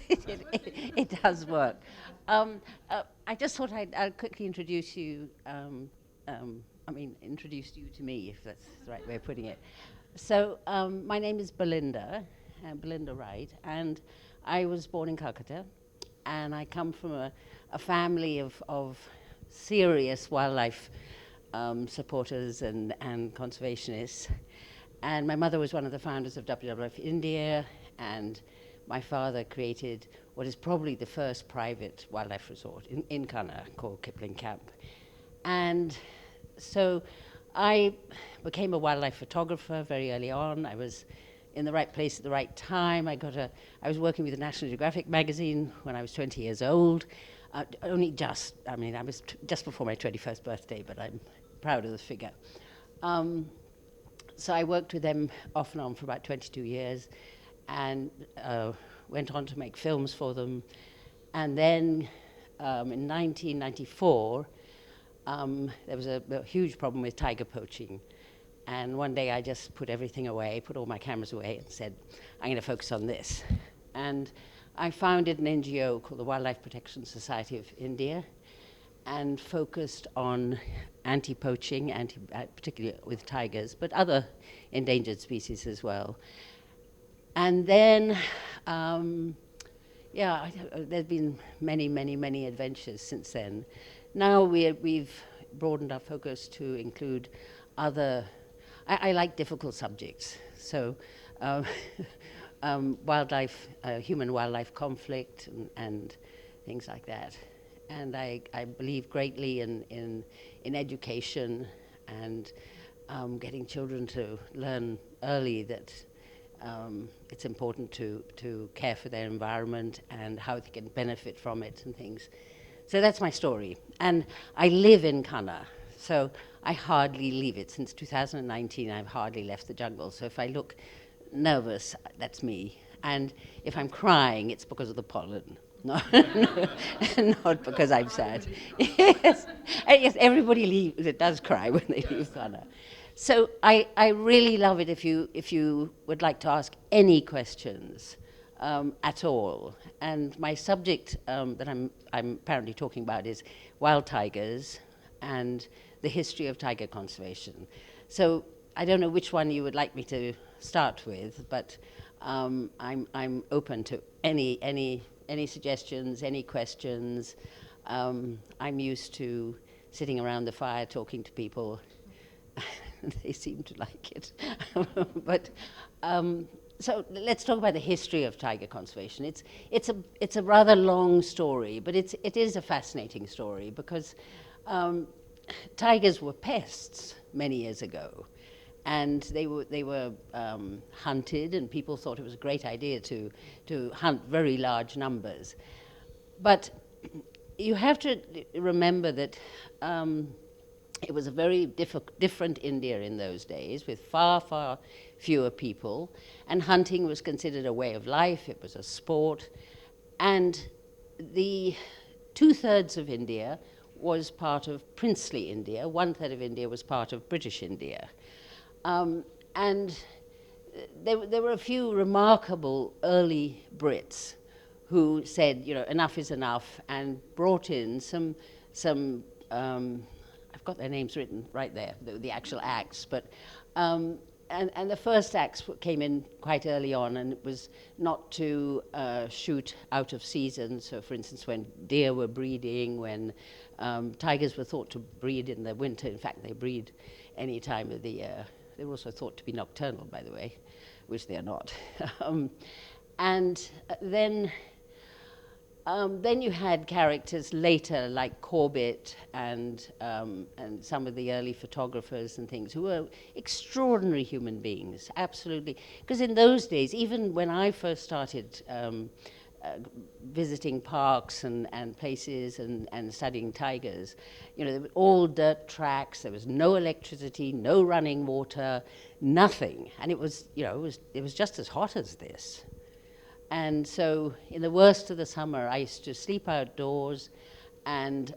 it does work. I just thought I'd quickly introduce you, introduce you to me, if that's the right way of putting it. So, my name is Belinda, Belinda Wright, and I was born in Calcutta, and I come from a family of serious wildlife supporters and conservationists. And my mother was one of the founders of WWF India, and my father created what is probably the first private wildlife resort in Kanha called Kipling Camp. And so I became a wildlife photographer very early on. I was in the right place at the right time. I was working with the National Geographic magazine when I was 20 years old. I was just before my 21st birthday, but I'm proud of the figure. So I worked with them off and on for about 22 years and went on to make films for them. And then in 1994, there was a huge problem with tiger poaching. And one day I just put everything away, put all my cameras away, and said, I'm going to focus on this. And I founded an NGO called the Wildlife Protection Society of India, and focused on anti-poaching, particularly with tigers, but other endangered species as well. And then, there's been many adventures since then. Now we've broadened our focus to include other. I like difficult subjects, so human-wildlife conflict and things like that. And I believe greatly in education and getting children to learn early that it's important to care for their environment and how they can benefit from it and things. So that's my story. And I live in Kanha, so I hardly leave it. Since 2019, I've hardly left the jungle. So if I look nervous, that's me. And if I'm crying, it's because of the pollen. No, not because I'm sad. Yes, everybody does cry when they leave Kanha. So I really love it if you would like to ask any questions at all. And my subject that I'm apparently talking about is wild tigers and the history of tiger conservation. So I don't know which one you would like me to start with, but I'm open to any suggestions, any questions. I'm used to sitting around the fire talking to people. They seem to like it. But so let's talk about the history of tiger conservation. It's a rather long story, but it is a fascinating story because tigers were pests many years ago. And they were hunted, and people thought it was a great idea to hunt very large numbers. But you have to remember that it was a very different India in those days, with far fewer people, and hunting was considered a way of life. It was a sport, and the 2/3 of India was part of princely India. 1/3 of India was part of British India. And there were a few remarkable early Brits who said, enough is enough, and brought in some I've got their names written right there, the actual acts, but and the first acts came in quite early on, and it was not to shoot out of season. So, for instance, when deer were breeding, when tigers were thought to breed in the winter. In fact, they breed any time of the year. They were also thought to be nocturnal, by the way, which they are not. Then you had characters later like Corbett and some of the early photographers and things who were extraordinary human beings, absolutely. Because in those days, even when I first started visiting parks and places and studying tigers, there were all dirt tracks. There was no electricity, no running water, nothing, and it was just as hot as this. And so, in the worst of the summer, I used to sleep outdoors, and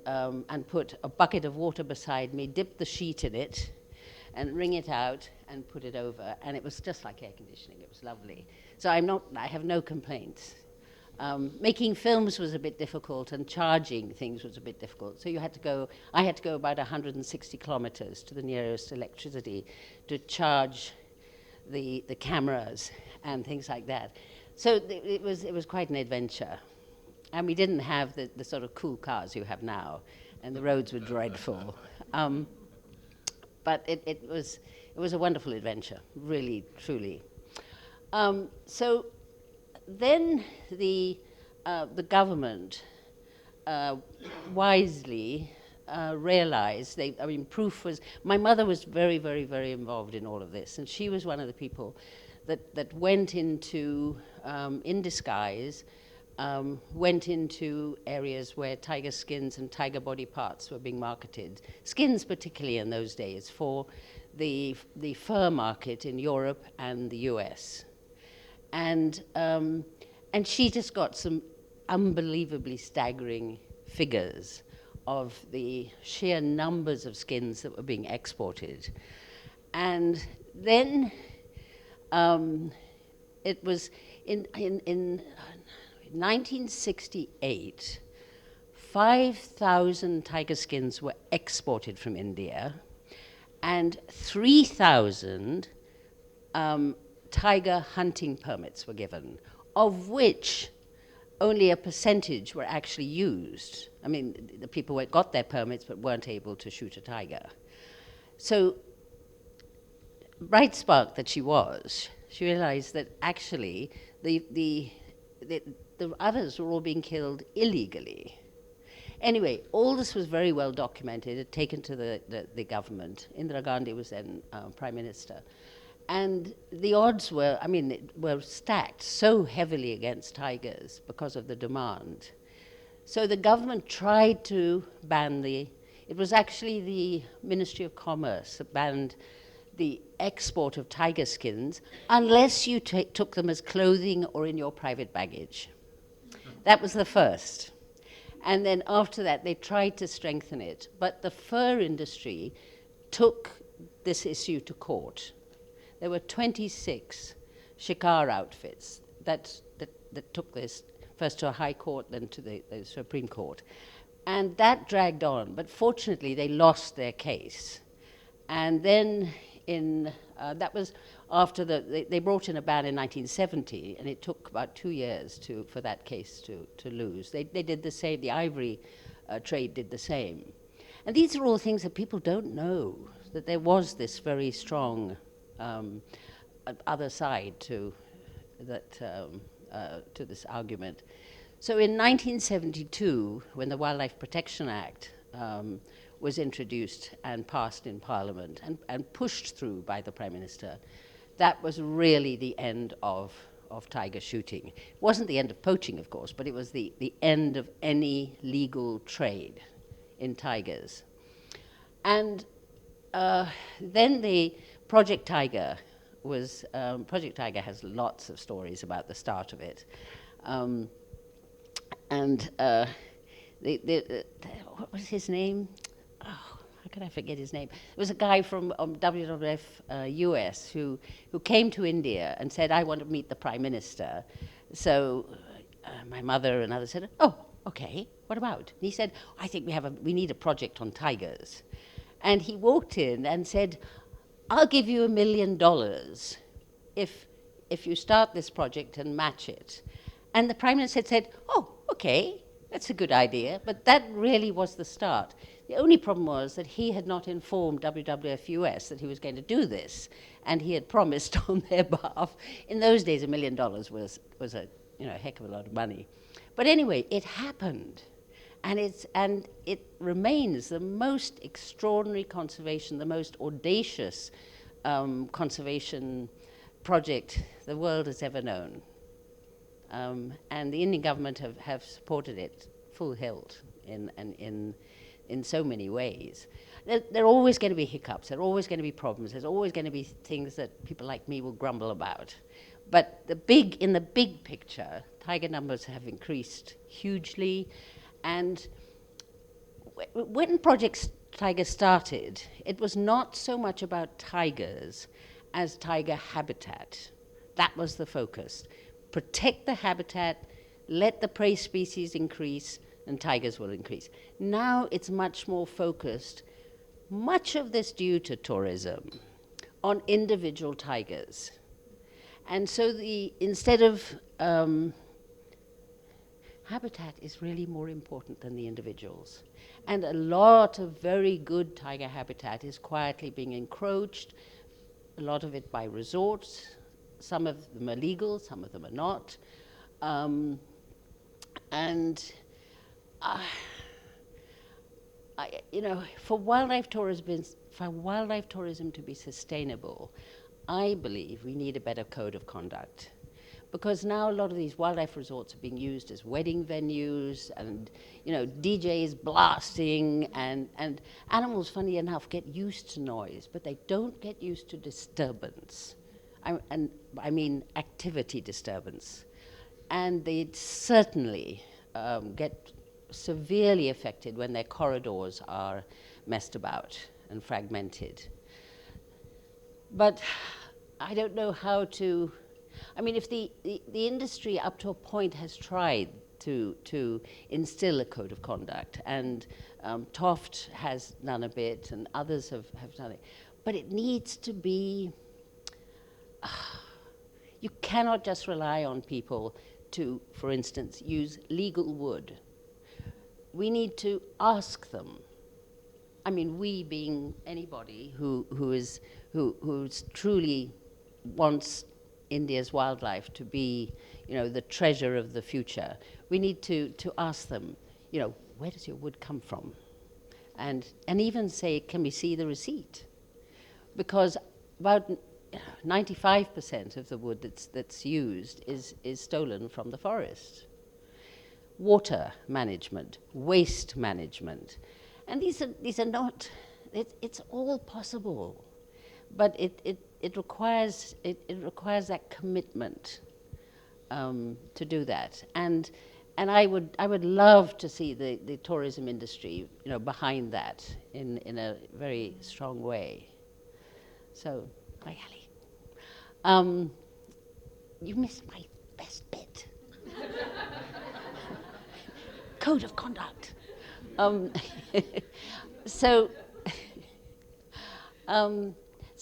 put a bucket of water beside me, dip the sheet in it, and wring it out and put it over, and it was just like air conditioning. It was lovely. So I have no complaints. Making films was a bit difficult, and charging things was a bit difficult. So I had to go about 160 kilometers to the nearest electricity to charge the cameras and things like that. So it was quite an adventure. And we didn't have the sort of cool cars you have now, and the roads were dreadful. But it was a wonderful adventure, really, truly. So then the government wisely realized, proof was, my mother was very, very, very involved in all of this, and she was one of the people that went into, in disguise, went into areas where tiger skins and tiger body parts were being marketed. Skins particularly in those days for the fur market in Europe and the US. And she just got some unbelievably staggering figures of the sheer numbers of skins that were being exported. And then it was in 1968, 5,000 tiger skins were exported from India, and 3,000 tiger hunting permits were given, of which only a percentage were actually used. I mean, the people got their permits but weren't able to shoot a tiger. So, bright spark that she was, she realized that actually the others were all being killed illegally. Anyway, all this was very well documented. It had taken to the government. Indira Gandhi was then Prime Minister. And the odds were, were stacked so heavily against tigers because of the demand. So the government tried to ban it was actually the Ministry of Commerce that banned the export of tiger skins unless you took them as clothing or in your private baggage. That was the first. And then after that, they tried to strengthen it. But the fur industry took this issue to court. There were 26 shikar outfits that took this first to a high court, then to the Supreme Court. And that dragged on. But fortunately, they lost their case. And then that was after they brought in a ban in 1970, and it took about 2 years for that case to lose. They did the same. The ivory trade did the same. And these are all things that people don't know, that there was this very strong other side to this argument. So in 1972, when the Wildlife Protection Act was introduced and passed in Parliament and pushed through by the Prime Minister, that was really the end of tiger shooting. It wasn't the end of poaching, of course, but it was the end of any legal trade in tigers. And then the Project Tiger was, Project Tiger has lots of stories about the start of it. What was his name? Oh, how could I forget his name? There was a guy from WWF US who came to India and said, I want to meet the Prime Minister. So my mother and others said, oh, okay, what about? And he said, I think we need a project on tigers. And he walked in and said, I'll give you $1 million if you start this project and match it. And the Prime Minister said, oh, okay, that's a good idea. But that really was the start. The only problem was that he had not informed WWF US that he was going to do this, and he had promised on their behalf. In those days, $1 million was a heck of a lot of money. But anyway, it happened, and it remains the most extraordinary conservation, the most audacious conservation project the world has ever known. And the Indian government have supported it full hilt in so many ways. There are always going to be hiccups, there are always going to be problems, there's always going to be things that people like me will grumble about. But in the big picture, tiger numbers have increased hugely. And when Project Tiger started, it was not so much about tigers as tiger habitat. That was the focus. Protect the habitat let the prey species increase, and tigers will increase. Now it's much more focused, much of this due to tourism, on individual tigers. And so instead of habitat is really more important than the individuals. And a lot of very good tiger habitat is quietly being encroached, a lot of it by resorts. Some of them are legal, some of them are not. For wildlife tourism to be sustainable, I believe we need a better code of conduct. Because now a lot of these wildlife resorts are being used as wedding venues, and DJs blasting, and animals, funny enough, get used to noise, but they don't get used to disturbance. I mean activity disturbance. And they certainly get severely affected when their corridors are messed about and fragmented. But I don't know how to. I mean, if the industry up to a point has tried to instill a code of conduct, and Toft has done a bit, and others have done it, but it needs to be, you cannot just rely on people to, for instance, use legal wood. We need to ask them. I mean, we being anybody who's truly wants India's wildlife to be, the treasure of the future. We need to ask them, where does your wood come from? And even say, can we see the receipt? Because about 95% of the wood that's used is stolen from the forest. Water management, waste management, and these are not. It's all possible, but it requires that commitment to do that. And I would love to see the tourism industry, behind that in a very strong way. So, hi, Ali. You missed my best bit. Code of conduct. So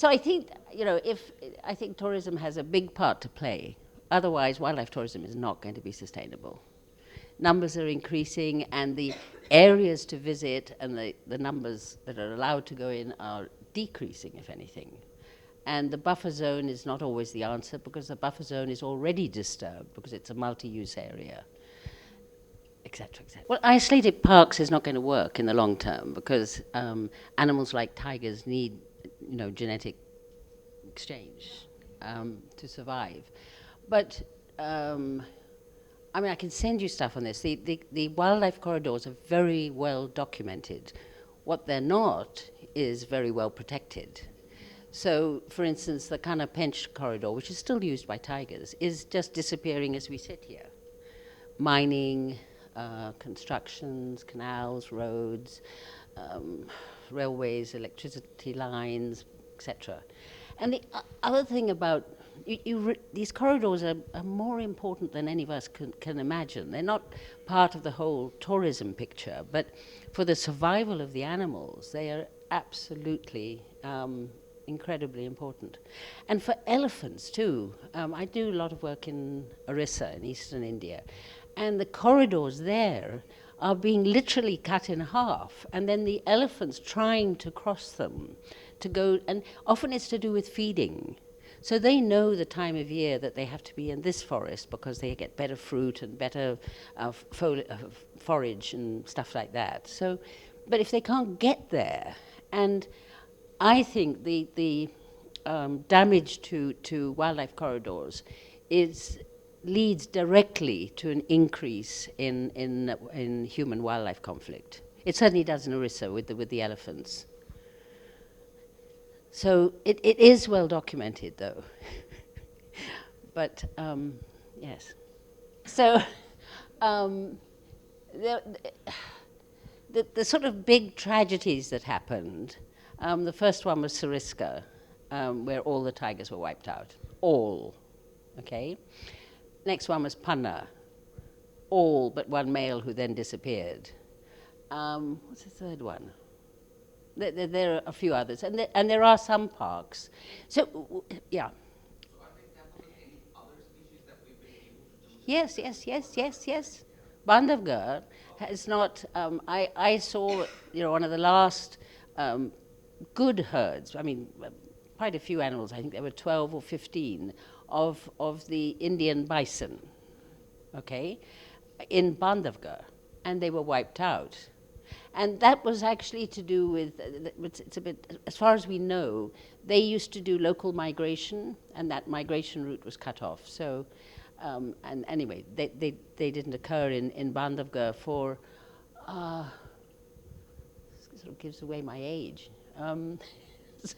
I think, I think tourism has a big part to play. Otherwise, wildlife tourism is not going to be sustainable. Numbers are increasing, and the areas to visit and the numbers that are allowed to go in are decreasing, if anything. And the buffer zone is not always the answer, because the buffer zone is already disturbed because it's a multi-use area, etc., etc. Well, isolated parks is not going to work in the long term, because animals like tigers need, genetic exchange to survive. But I can send you stuff on this. The wildlife corridors are very well documented. What they're not is very well protected. So, for instance, the Kanha Pench corridor, which is still used by tigers, is just disappearing as we sit here. Mining, constructions, canals, roads, railways, electricity lines, etc. And the other thing about these corridors are more important than any of us can imagine. They're not part of the whole tourism picture, but for the survival of the animals, they are absolutely incredibly important. And for elephants too. I do a lot of work in Orissa in eastern India, and the corridors there are being literally cut in half, and then the elephants trying to cross them to go, and often it's to do with feeding. So they know the time of year that they have to be in this forest because they get better fruit and better forage and stuff like that. So, but if they can't get there, and I think the damage to wildlife corridors leads directly to an increase in human-wildlife conflict. It certainly does in Orissa with the elephants. So it is well documented, though. But yes. So the sort of big tragedies that happened. The first one was Sariska, where all the tigers were wiped out. All. Okay? Next one was Panna, all but one male who then disappeared. What's the third one? There are a few others, and there are some parks. So, yeah. So are they tackling any other species that we've been able to do? Yes. Bandhavgarh has not. I saw, one of the last good herds. I mean, quite a few animals. I think there were 12 or 15 of the Indian bison. Okay, in Bandhavgarh, and they were wiped out. And that was actually to do with, it's a bit, as far as we know, they used to do local migration, and that migration route was cut off. So, and anyway, they didn't occur in Bandhavgarh for, sort of gives away my age. So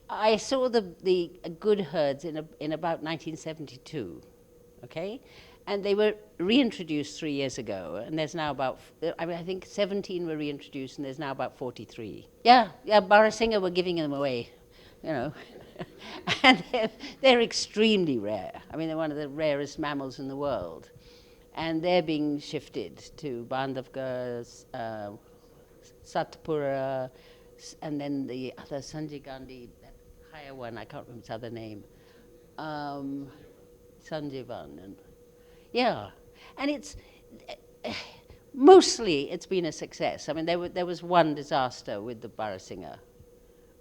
I saw the good herds in about 1972, okay? And they were reintroduced 3 years ago, and there's now about, I think 17 were reintroduced, and there's now about 43. Yeah, Barasingha were giving them away, and they're extremely rare. I mean, they're one of the rarest mammals in the world. And they're being shifted to Bandhavgarh, Satpura, and then the other Sanjay Gandhi, that higher one, I can't remember its other name. Sanjeevan. And yeah, and it's mostly it's been a success. I mean, there was one disaster with the Barasingha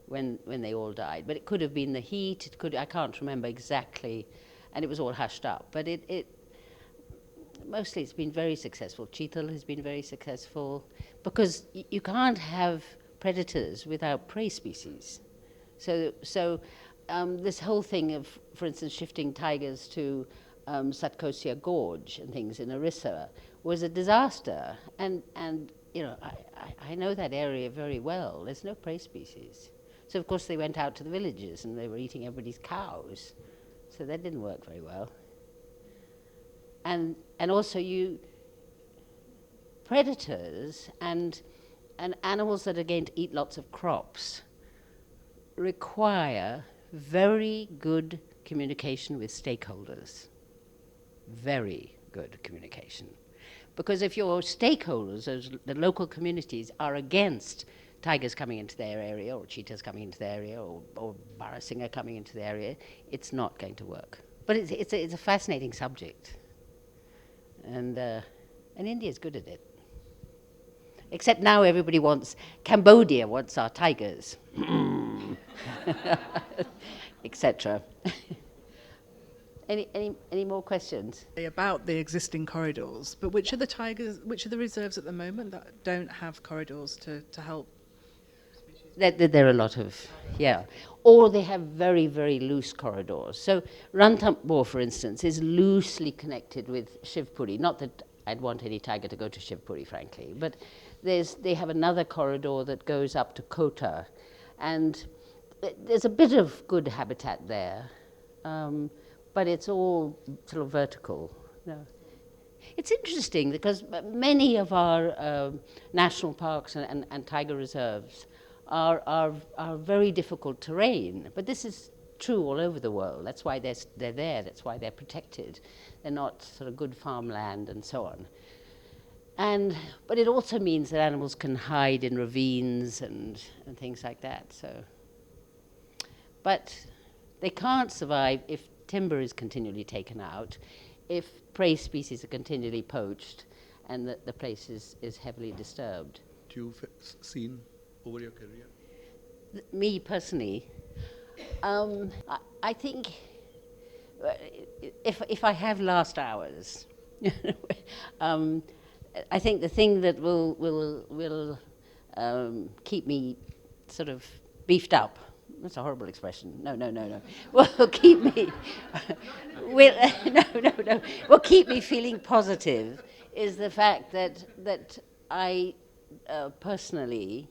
when they all died, but it could have been the heat. I can't remember exactly, and it was all hushed up. But it mostly it's been very successful. Cheetal has been very successful because you can't have predators without prey species. So this whole thing of, for instance, shifting tigers to Satkosia Gorge and things in Orissa was a disaster. And I know that area very well. There's no prey species. So of course they went out to the villages and they were eating everybody's cows. So that didn't work very well. And also predators and animals that are going to eat lots of crops require very good communication with stakeholders. Very good communication. Because if your stakeholders, the local communities, are against tigers coming into their area, or cheetahs coming into their area, or Barasingha coming into the area, it's not going to work. But it's a fascinating subject. And India's good at it. Except now everybody Cambodia wants our tigers, etc. Any more questions? About the existing corridors, but which are the reserves at the moment that don't have corridors to help? There are a lot of, yeah. Or they have very, very loose corridors. So Ranthambore, for instance, is loosely connected with Shivpuri. Not that I'd want any tiger to go to Shivpuri, frankly, but they have another corridor that goes up to Kota, and there's a bit of good habitat there, but it's all sort of vertical. No. It's interesting because many of our national parks and tiger reserves are very difficult terrain, but this is true all over the world. That's why they're there. That's why they're protected. They're not sort of good farmland and so on. But it also means that animals can hide in ravines and things like that. But they can't survive if timber is continually taken out, if prey species are continually poached, and the place is heavily disturbed. You've seen over your career? Me personally, I think if I have last hours, I think the thing that will keep me sort of beefed up. That's a horrible expression. No. Will keep me. Will keep me feeling positive is the fact that I personally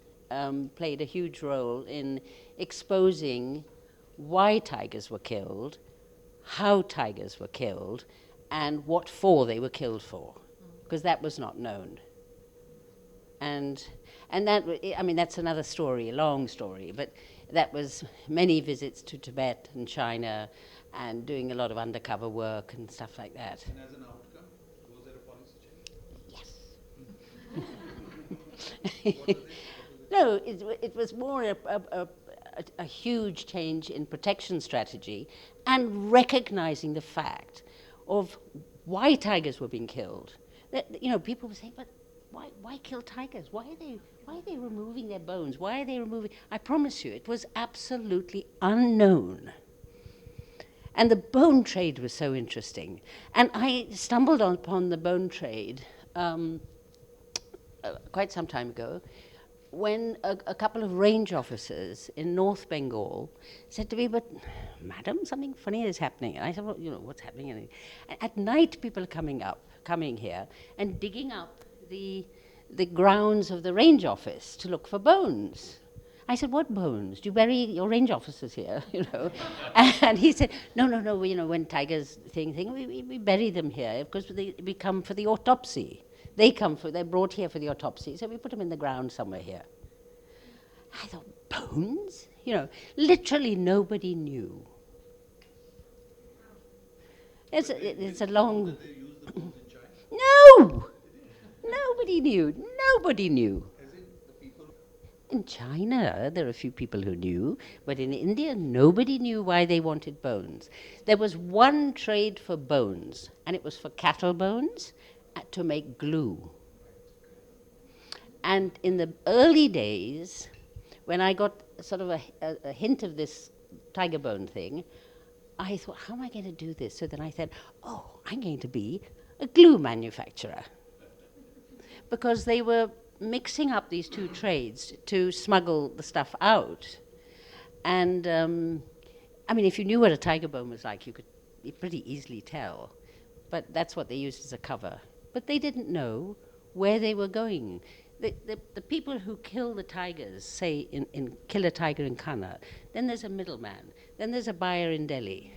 played a huge role in exposing why tigers were killed, how tigers were killed, and what for they were killed for, because that was not known. And that, I mean, that's another story, a long story, but that was many visits to Tibet and China and doing a lot of undercover work and stuff like that. And as an outcome, was there a No, it was more a huge change in protection strategy and recognizing the fact of why tigers were being killed. People were saying, but why kill tigers? Why are they removing their bones? Why are they removing? I promise you, it was absolutely unknown. And the bone trade was so interesting. And I stumbled upon the bone trade quite some time ago, when a couple of range officers in North Bengal said to me, but madam, something funny is happening. And I said, well, what's happening? And at night, people are coming here and digging up the grounds of the range office to look for bones. I said, what bones? Do you bury your range officers here? And he said, no, when tigers we bury them here because we come for the autopsy. They're brought here for the autopsy, so we put them in the ground somewhere here. I thought, bones? Literally nobody knew. It's a long... Did they use the bones in China? No! Nobody knew. Nobody knew. As in the people... In China, there are a few people who knew, but in India, nobody knew why they wanted bones. There was one trade for bones, and it was for cattle bones to make glue. And in the early days, when I got sort of a hint of this tiger bone thing, I thought, how am I going to do this? So then I said, I'm going to be a glue manufacturer. Because they were mixing up these two trades to smuggle the stuff out. And, if you knew what a tiger bone was like, you could pretty easily tell. But that's what they used as a cover. But they didn't know where they were going. The people who kill the tigers, say, kill a tiger in Kanha, then there's a middleman, then there's a buyer in Delhi,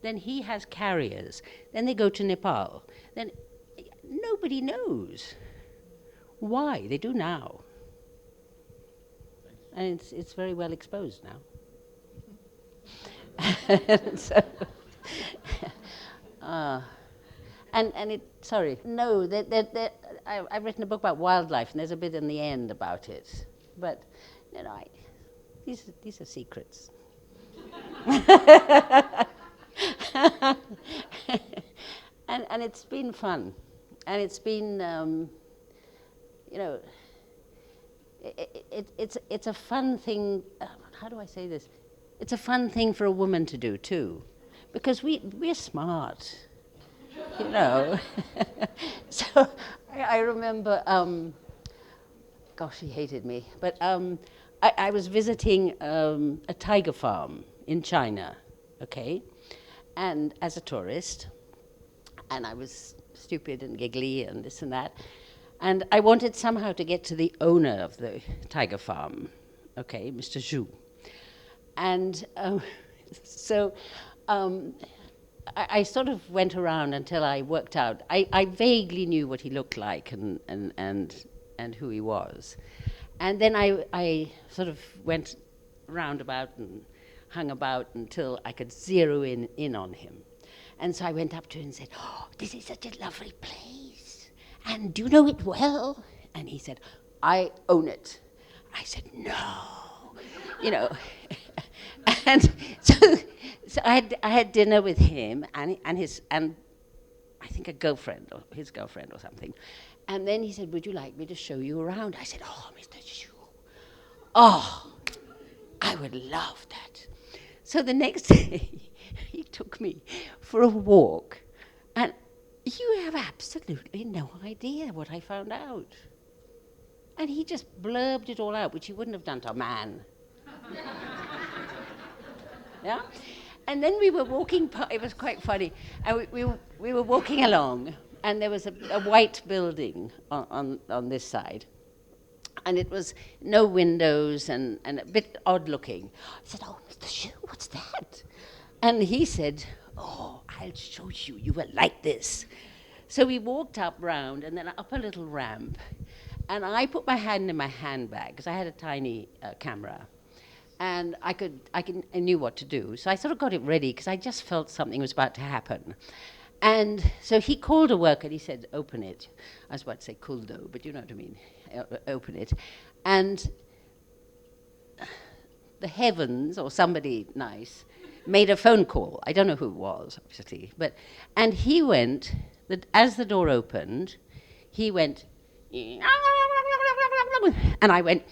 then he has carriers, then they go to Nepal. Then nobody knows why. They do now. And it's very well exposed now. I've written a book about wildlife, and there's a bit in the end about it. But, these are secrets. and it's been fun. And it's been, it's a fun thing. How do I say this? It's a fun thing for a woman to do, too. Because we're smart. So I remember, gosh, he hated me, but I was visiting a tiger farm in China, okay, and as a tourist, and I was stupid and giggly and this and that, and I wanted somehow to get to the owner of the tiger farm, okay, Mr. Zhu, and I sort of went around until I worked out. I vaguely knew what he looked like and who he was. And then I sort of went roundabout and hung about until I could zero in on him. And so I went up to him and said, this is such a lovely place. And do you know it well? And he said, I own it. I said, no. And so I had dinner with him and I think a girlfriend or his girlfriend or something. And then he said, would you like me to show you around? I said, Mr. Zhu, I would love that. So the next day, he took me for a walk. And you have absolutely no idea what I found out. And he just blurbed it all out, which he wouldn't have done to a man. Yeah? And then we were walking, it was quite funny, and we were walking along, and there was a white building on this side, and it was no windows and a bit odd looking. I said, Mr. Zhu, what's that? And he said, I'll show you, you will like this. So we walked up round, and then up a little ramp, and I put my hand in my handbag, because I had a tiny camera. And I knew what to do. So I sort of got it ready because I just felt something was about to happen. And so he called a worker and he said, open it. I was about to say kuldo, but you know what I mean. Open it. And the heavens, or somebody nice, made a phone call. I don't know who it was, obviously. And he went, as the door opened, he went, and I went,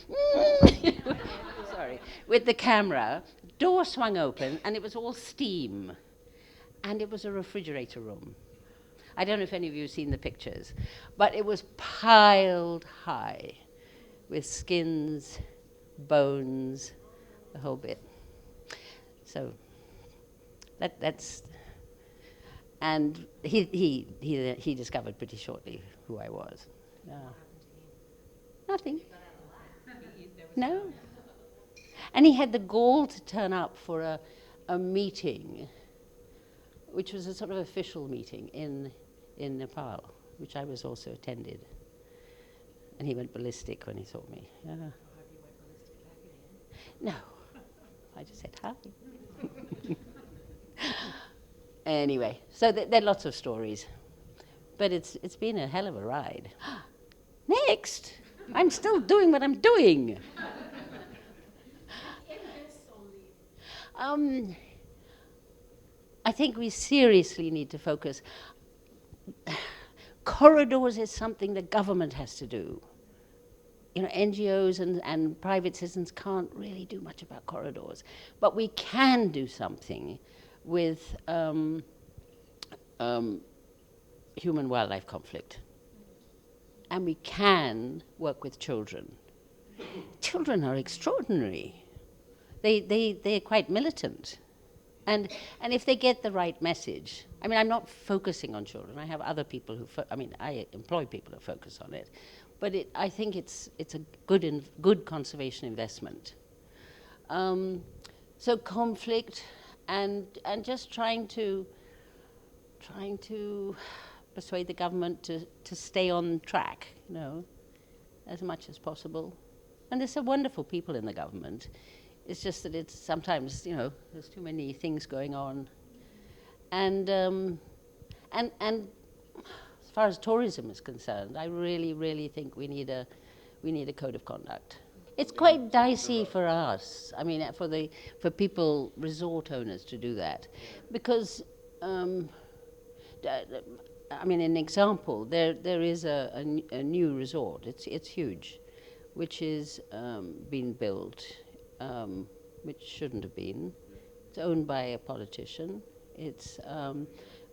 sorry, with the camera. Door swung open, and it was all steam. And it was a refrigerator room. I don't know if any of you have seen the pictures, but it was piled high with skins, bones, the whole bit. So that's, and he discovered pretty shortly who I was. Nothing. No. And he had the gall to turn up for a meeting, which was a sort of official meeting in Nepal, which I was also attended. And he went ballistic when he saw me. Yeah. No, I just said hi. Anyway, so there are lots of stories, but it's been a hell of a ride. Next, I'm still doing what I'm doing. I think we seriously need to focus. Corridors is something the government has to do. You know, NGOs and private citizens can't really do much about corridors. But we can do something with human-wildlife conflict. And we can work with children. Children are extraordinary. They're quite militant. And if they get the right message, I mean, I'm not focusing on children. I have other people who, I employ people who focus on it. But I think it's a good conservation investment. So conflict and just trying to persuade the government to stay on track, you know, as much as possible. And there's some wonderful people in the government. It's just that it's sometimes, you know, there's too many things going on. And as far as tourism is concerned, I really, really think we need a code of conduct. It's quite dicey for us. I mean, for people, resort owners, to do that, because I mean, an example. There is a new resort. It's huge, which is being built, which shouldn't have been. It's owned by a politician. It's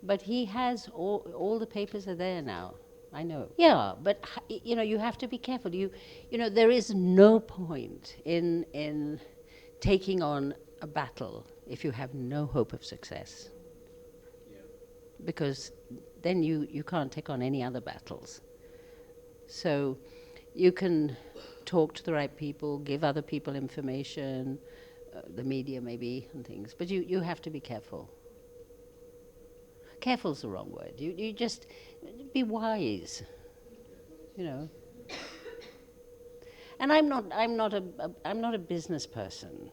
but he has all the papers are there now. I know. Yeah, but you know, you have to be careful. You know, there is no point in taking on a battle if you have no hope of success. Yeah. Because then you can't take on any other battles. So you can talk to the right people, give other people information, the media maybe, and things. But you have to be careful. Careful's the wrong word. You just be wise, you know. And I'm not a business person,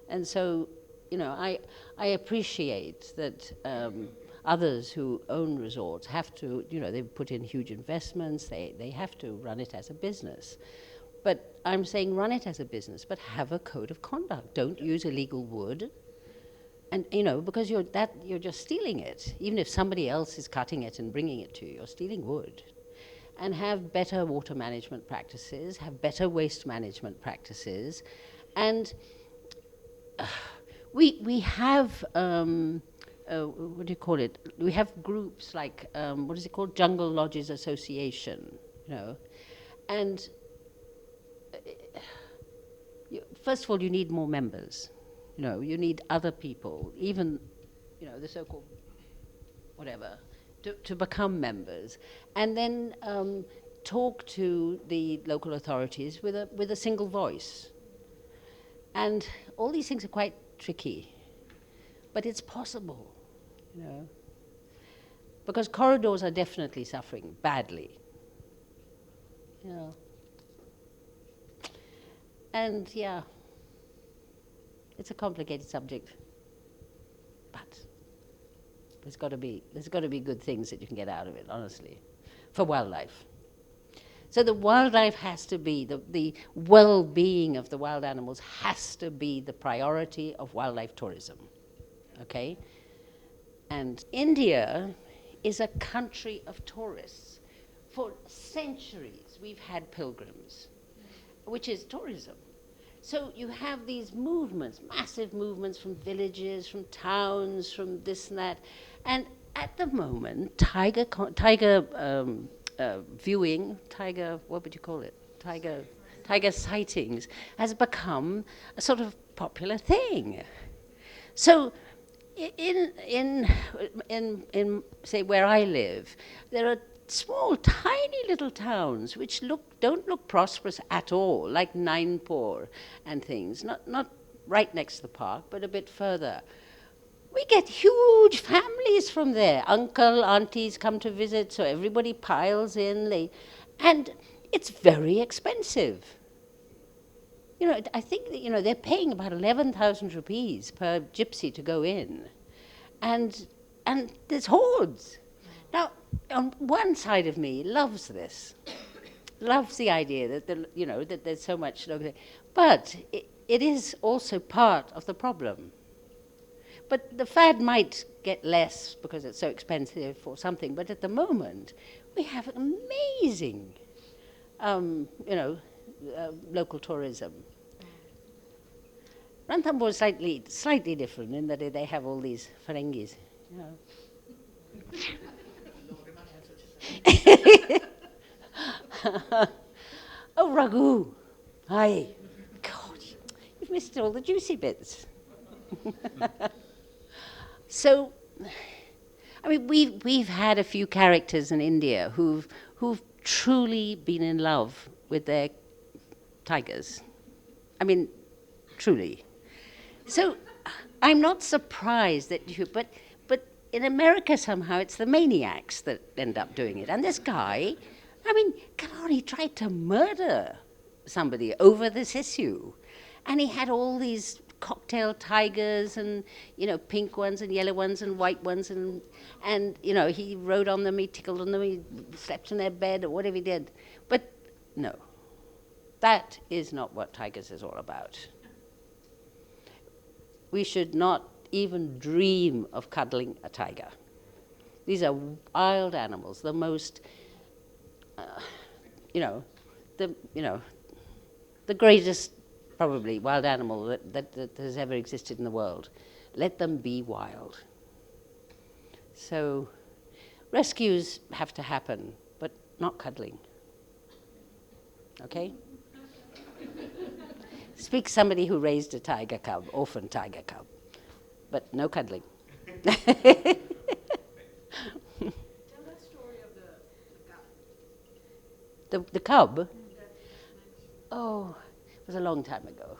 and so, you know, I appreciate that others who own resorts have to, you know, they've put in huge investments. They have to run it as a business. But I'm saying run it as a business, but have a code of conduct. Don't use illegal wood. And, you know, because you're just stealing it. Even if somebody else is cutting it and bringing it to you, you're stealing wood. And have better water management practices, have better waste management practices. And we have, what do you call it? We have groups like, what is it called? Jungle Lodges Association, you know. And first of all, you need more members. You know, you need other people, even, you know, the so-called whatever, to become members, and then talk to the local authorities with a single voice. And all these things are quite tricky, but it's possible, you know, because corridors are definitely suffering badly. Yeah. And yeah. It's a complicated subject, but There's got to be good things that you can get out of it, honestly, for wildlife. So the wildlife has to be, the well-being of the wild animals has to be the priority of wildlife tourism, okay? And India is a country of tourists. For centuries, we've had pilgrims, which is tourism. So you have these movements, massive movements from villages, from towns, from this and that. And at the moment, tiger viewing, what would you call it? Tiger sightings has become a sort of popular thing. So in say where I live, there are small, tiny little towns which don't look prosperous at all, like Ninepur and things. Not right next to the park, but a bit further. We get huge families from there. Uncle, aunties come to visit, so everybody piles in. And it's very expensive. You know, I think that, they're paying about 11,000 rupees per gypsy to go in. And there's hordes. Now, on one side of me loves this, loves the idea that, that there's so much. But it is also part of the problem. But the fad might get less because it's so expensive or something. But at the moment, we have amazing, local tourism. Ranthambore is slightly different in that they have all these Ferengis, Oh, Raghu. Hi. God, you've missed all the juicy bits. So, I mean, we've had a few characters in India who've truly been in love with their tigers. I mean, truly. So, I'm not surprised that but in America somehow it's the maniacs that end up doing it. And this guy, I mean, come on, he tried to murder somebody over this issue. And he had all these cocktail tigers and, pink ones and yellow ones and white ones and he rode on them, he tickled on them, he slept in their bed or whatever he did. But no, that is not what tigers is all about. We should not even dream of cuddling a tiger. These are wild animals, the most, the greatest, probably, wild animal that has ever existed in the world. Let them be wild. So, rescues have to happen, but not cuddling. Okay? Speak somebody who raised a tiger cub, orphan tiger cub, but no cuddling. Tell that story of the cub. The cub? Oh, it was a long time ago.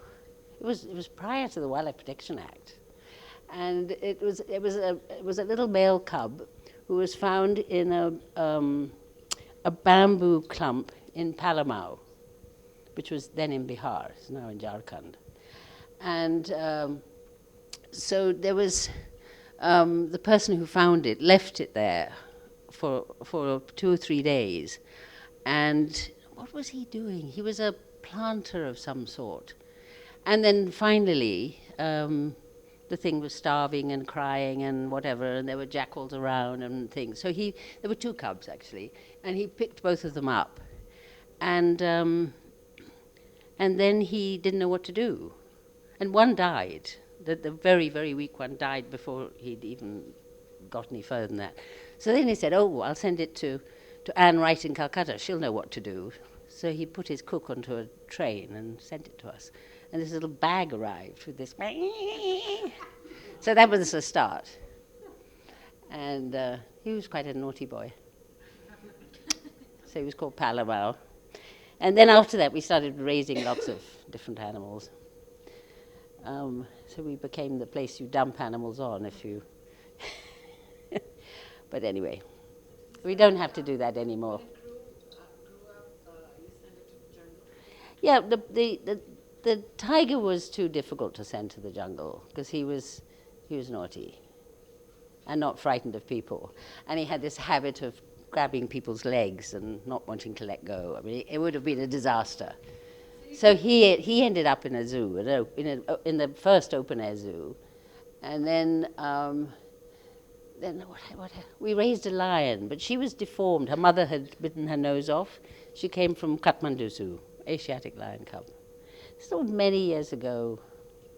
It was prior to the Wildlife Protection Act, and it was a little male cub who was found in a bamboo clump in Palamau, which was then in Bihar, it's now in Jharkhand. And so there was, the person who found it left it there for 2 or 3 days. And what was he doing? He was a planter of some sort. And then finally, the thing was starving and crying and whatever, and there were jackals around and things. So there were 2 cubs actually, and he picked both of them up. And then he didn't know what to do. And one died. The very, very weak one died before he'd even got any further than that. So then he said, oh, I'll send it to Anne Wright in Calcutta. She'll know what to do. So he put his cook onto a train and sent it to us. And this little bag arrived with this. So that was the start. And he was quite a naughty boy. So he was called Palamau. And then after that, we started raising lots of different animals. So we became the place you dump animals on if you... But anyway, we don't have to do that anymore. When it grew up, you sent it to the jungle? Yeah, the tiger was too difficult to send to the jungle because he was naughty. and not frightened of people. And he had this habit of grabbing people's legs and not wanting to let go. I mean, it would have been a disaster. So he ended up in a zoo, in the first open-air zoo. And then we raised a lion, but she was deformed. Her mother had bitten her nose off. She came from Kathmandu Zoo, Asiatic lion cub. So many years ago.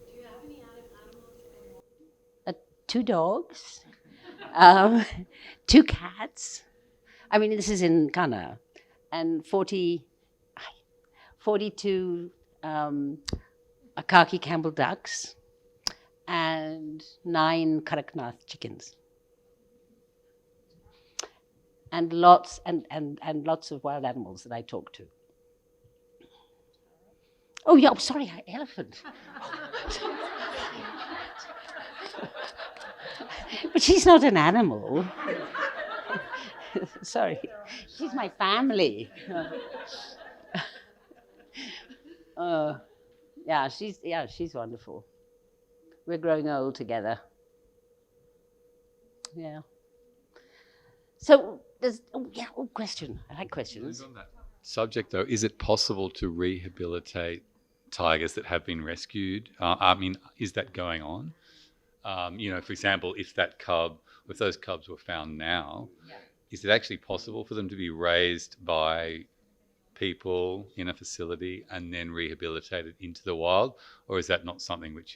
Do you have any animals? 2 dogs, 2 cats. I mean, this is in Ghana, and 42 Akaki Campbell ducks, and 9 Karaknath chickens, and lots of wild animals that I talk to. Oh yeah, sorry, elephant. But she's not an animal. Sorry, she's my family. She's wonderful. We're growing old together. Yeah. So there's question. I like questions. On that subject, though, is it possible to rehabilitate tigers that have been rescued? I mean, is that going on? For example, if those cubs were found now, is it actually possible for them to be raised by people in a facility and then rehabilitated into the wild, or is that not something which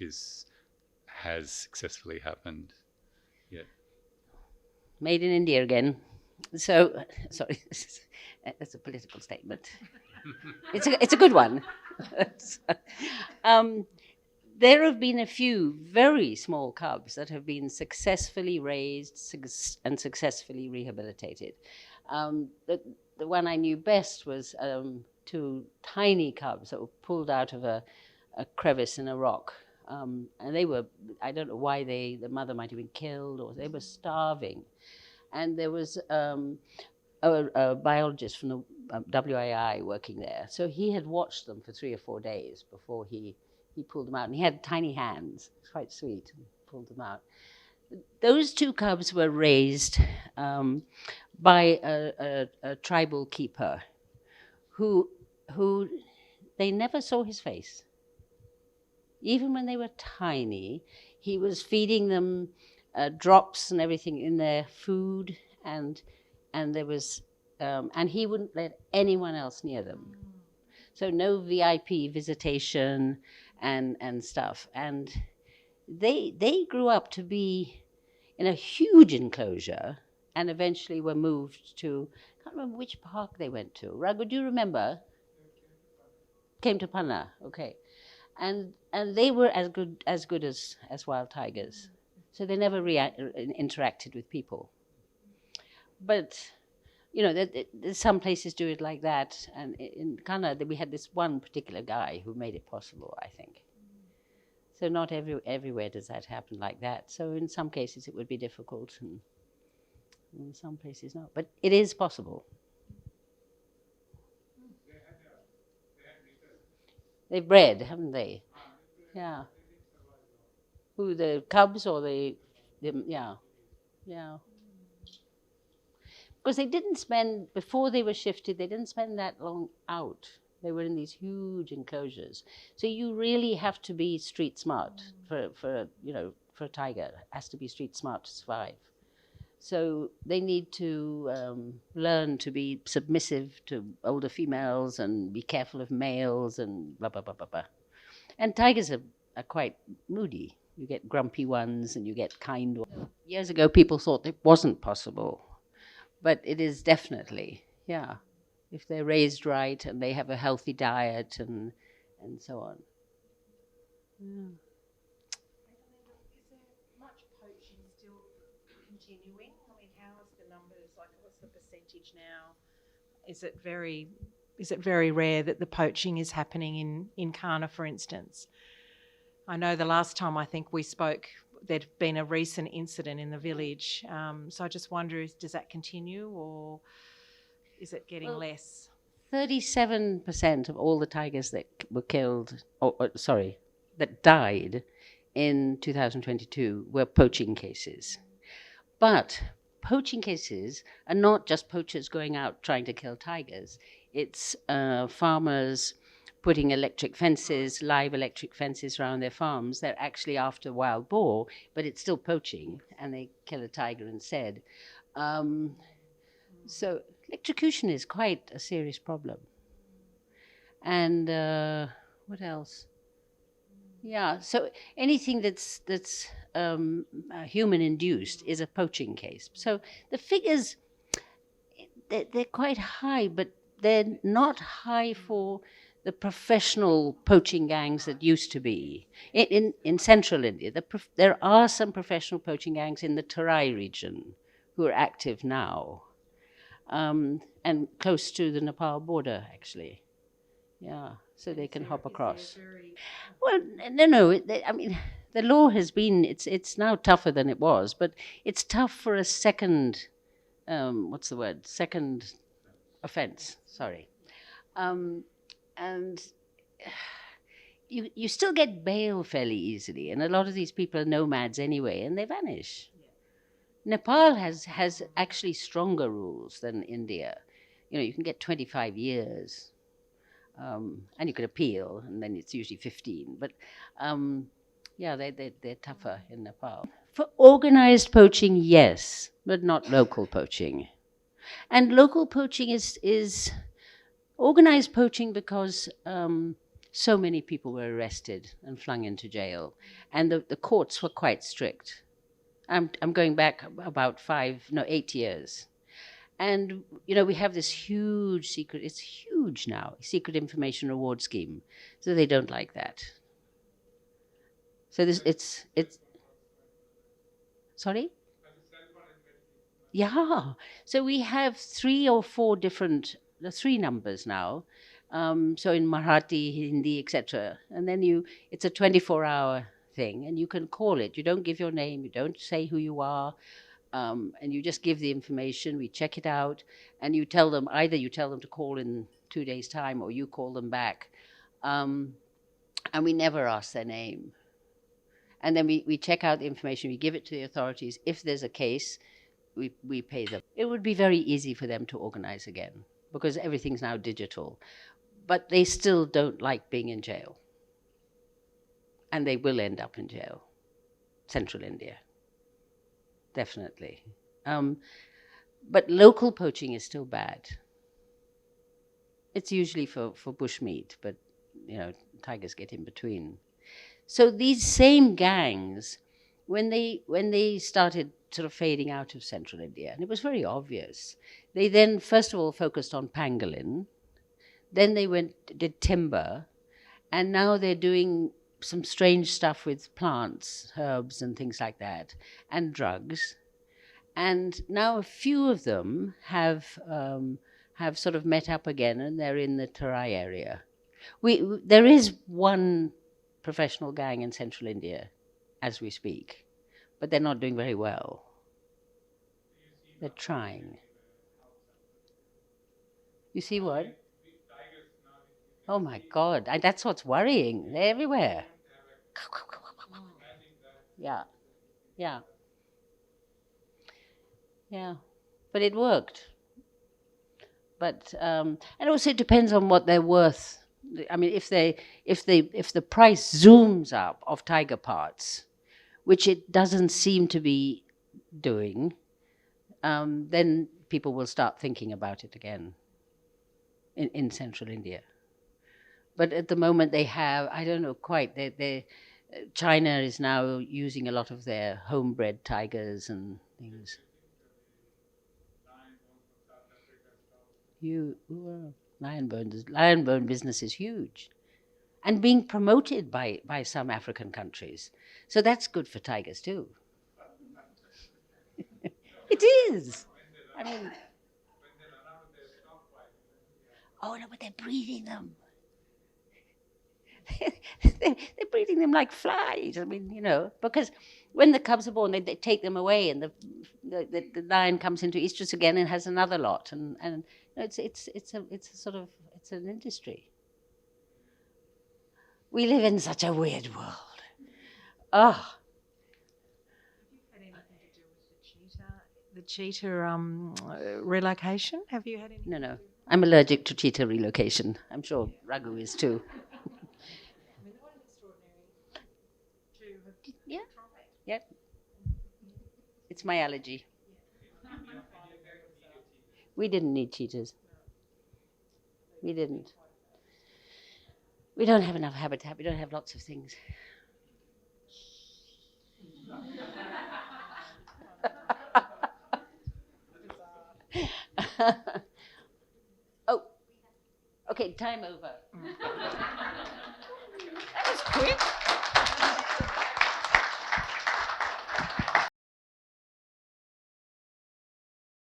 has successfully happened yet? Made in India again. So, sorry, that's a political statement. It's a good one. There have been a few very small cubs that have been successfully raised and successfully rehabilitated. The one I knew best was 2 tiny cubs that were pulled out of a crevice in a rock. And they were, I don't know why the mother might have been killed, or they were starving. And there was a biologist from the WII working there. So he had watched them for 3 or 4 days before he pulled them out. And he had tiny hands. It's quite sweet. And pulled them out. Those 2 cubs were raised by a tribal keeper who they never saw his face. Even when they were tiny, he was feeding them drops and everything in their food, and there was and he wouldn't let anyone else near them. So no VIP visitation and stuff. And they grew up to be in a huge enclosure, and eventually were moved to, I can't remember which park they went to. Raghu, do you remember? Came to Panna, okay. And they were as good as wild tigers. So they never interacted with people. But, some places do it like that. And in Ghana, we had this one particular guy who made it possible, I think. So not everywhere does that happen like that. So in some cases it would be difficult, and in some places not. But it is possible. They've bred, haven't they? Yeah. Who, the cubs or yeah. Because they didn't spend, before they were shifted, they didn't spend that long out. They were in these huge enclosures. So you really have to be street smart for a tiger. It has to be street smart to survive. So they need to learn to be submissive to older females and be careful of males and blah, blah, blah, blah, blah. And tigers are quite moody. You get grumpy ones and you get kind ones. Years ago, people thought it wasn't possible. But it is definitely, yeah. If they're raised right and they have a healthy diet and so on. Yeah. Is there much poaching still continuing? I mean, how is the numbers, like what's the percentage now? Is it very rare that the poaching is happening in Ghana, for instance? I know the last time I think we spoke, there'd been a recent incident in the village. So I just wonder, does that continue, or is it getting less? 37% of all the tigers that were killed, that died in 2022 were poaching cases. But poaching cases are not just poachers going out trying to kill tigers. It's farmers putting electric fences, live electric fences around their farms. They're actually after wild boar, but it's still poaching, and they kill a tiger instead. So electrocution is quite a serious problem. And what else? Yeah, so anything that's human induced is a poaching case. So the figures, they're quite high, but they're not high for the professional poaching gangs that used to be. In central India, there are some professional poaching gangs in the Terai region who are active now, and close to the Nepal border, actually. Yeah, so they can hop across. Well, no. I mean, the law has been. It's now tougher than it was, but it's tough for a second. What's the word? Second offence. Sorry, and you still get bail fairly easily, and a lot of these people are nomads anyway, and they vanish. Nepal has actually stronger rules than India. You know, you can get 25 years. And you could appeal, and then it's usually 15. But yeah, they're tougher in Nepal. For organized poaching, yes, but not local poaching. And local poaching is organized poaching because so many people were arrested and flung into jail, and the courts were quite strict. I'm going back about 8 years. And, you know, we have this huge secret, it's huge now, secret information reward scheme. So they don't like that. So it's sorry? Yeah. So we have 3 or 4 different, 3 numbers now. So in Marathi, Hindi, etc. And then it's a 24-hour thing, and you can call it. You don't give your name, you don't say who you are. And you just give the information, we check it out, and you tell them to call in 2 days' time, or you call them back. And we never ask their name. And then we check out the information, we give it to the authorities. If there's a case, we pay them. It would be very easy for them to organize again, because everything's now digital. But they still don't like being in jail. And they will end up in jail, Central India. Definitely. But local poaching is still bad. It's usually for bushmeat, but, you know, tigers get in between. So these same gangs, when they started sort of fading out of central India, and it was very obvious, they then, first of all, focused on pangolin, then they did timber, and now they're doing some strange stuff with plants, herbs and things like that, and drugs. And now a few of them have sort of met up again, and they're in the Terai area. There is one professional gang in central India as we speak, but they're not doing very well. They're trying. You see what? Oh my God, that's what's worrying. They're everywhere. Yeah. But it worked. But and also it depends on what they're worth. I mean, if the price zooms up of tiger parts, which it doesn't seem to be doing, then people will start thinking about it again in central India. But at the moment they have, I don't know quite, China is now using a lot of their homebred tigers and things. Lion bone business is huge, and being promoted by some African countries. So that's good for tigers too. It is. I mean, oh no, but they're breeding them. They're breeding them like flies. I mean, you know, because when the cubs are born, they take them away, and the lion comes into estrus again and has another lot, and it's an industry. We live in such a weird world. Oh. Had anything to do with the cheetah the cheetah relocation? Have you had any? No. I'm allergic to cheetah relocation. I'm sure Raghu is too. Yeah. Yeah. It's my allergy. We didn't need cheetahs. We didn't. We don't have enough habitat. We don't have lots of things. Oh, okay, time over. That was quick.